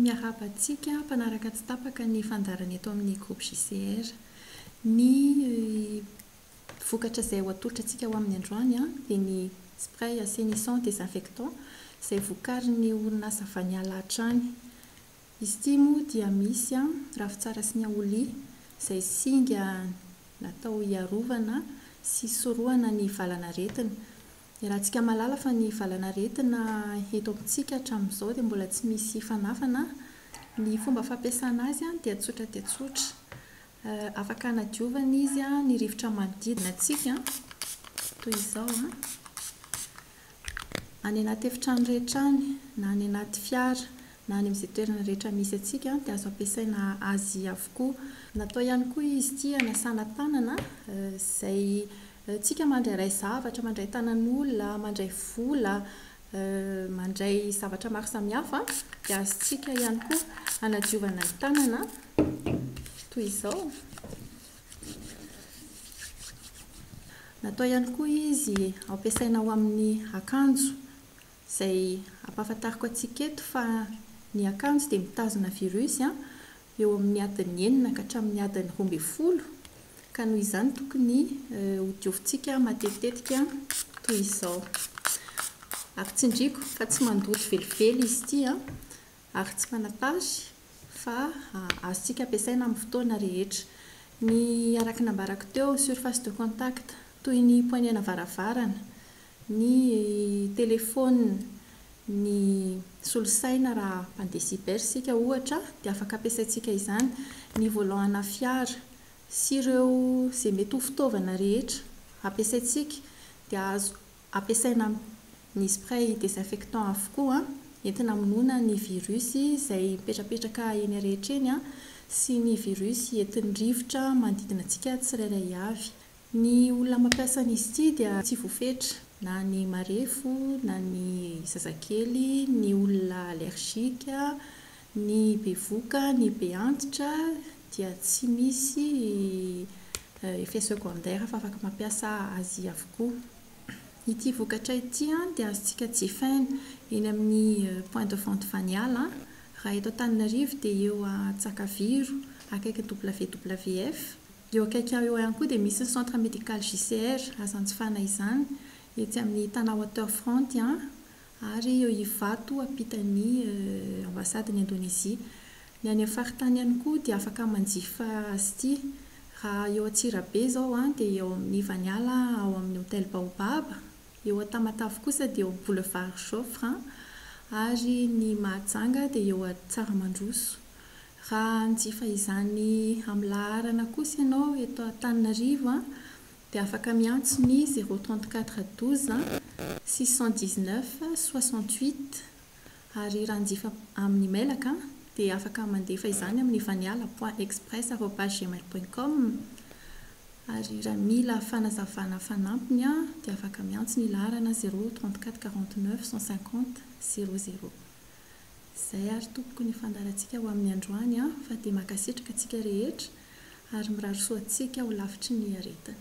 miarabantsika mpanaraka tsy tapaka ny fandarana eto amin'ny groupe JCR. Ny vokatra izay ho atolotra antsika ho amin'ny androany dia ny spray assainissant désinfectant izay vokarin'ny orinasa Vaniala hatrany. Izy ity moa dia misy ravitsara sy ny aolia izay singa natao hiarovana sy sorohana ny valanaretina. Raha antsika malala fa ny valanaretina eto amintsika hatramin'izao dia mbola tsy misy fanafana. Ny fomba fampiasana azy dia tsotra dia tsotra. Afaka hanadiovana izy ny rivotra manodidina antsika toy izao any anaty efitrano rehetra any na any anaty fiara na any amin'izay toerana rehetra misy antsika dia azo ampiasaina azy avokoa. Natao ihany koa izy ity hanasana tanana izay tsika mandray iray zavatra, mandray tanan'olona, mandray vola, mandray zavatra maro samihafa dia azontsika ihany koa hanadiovana ny tanana toy izao. Natao ihany koa izy ampiasaina ao amin'ny akanjo izay ampahafantariko antsika eto fa ny akanjo dia mitazona virus eo amin'ny adiny 9 ka hatramin'ny adiny 12 ka noho izany tokony ho diovintsika matetitetika toy izao. Ary tsindriko fa tsy mandoto velively izy ity ary tsy manatary fa azontsika ampiasaina amin'ny fotoana rehetra. Ny araka nambarako teo surface de contact toy ny poignée-na varavarana, ny téléphone, ny solosaina raha mpandeha cyber sika ohatra dia afaka ampiasaintsika izany, ny volant-na fiara sy ireo izay mety ho fitaovana rehetra ampiasaintsika dia azo ampiasaina ny spray désinfectant avokoa entina hamonoana ny virus izay mipetrapetraka eny rehetra eny sy ny virus entin'ny rivotra manodidina antsika tsirairay avy. Ny olona mampiasa izy ity dia tsy voafetra na ny marefo na ny zazakely, ny olona allergique, ny bevoka, ny be antitra dia tsy misy effet secondaire fa afaka mampiasa azy avokoa. Ity vokatra ity dia azontsika jifaina eny amin'ny point de vente Vaniala. Raha eto Antananarivo dia eo Tsakaviro akaiky WWF. Eo akaiky eo ihany koa dia misy ny centre médical JCR azo anjifana izany ety amin'ny Tana Waterfront ary eo Ivato ampitan'ny ambasadin'i Indonezia. Ny any amin'ny faritany ihany koa dia afaka manjifa azy ity. Raha eo Antsirabe izao dia eo amin'ny Vaniala ao amin'ny hôtel Baobab. Eo Tamatave kosa dia eo boulevard Joffre ary ny Mahajanga dia eo Tsaramandroso. Raha hanjifa izany amin'ny laharana kosa ianao eto Antananarivo dia afaka miantso ny 034 12 619 68 ary raha hanjifa amin'ny mailaka dia afaka mandefa izany amin'ny vaniala.express@gmail.com ary raha mila fanazavana fanampiny dia afaka miantso ny laharana 034 49 150 00. Izay ary tompoko ny fandarantsika ho amin'ny androany fa dia makasitraka antsika rehetra ary mirary soa antsika ho lavitry ny aretina.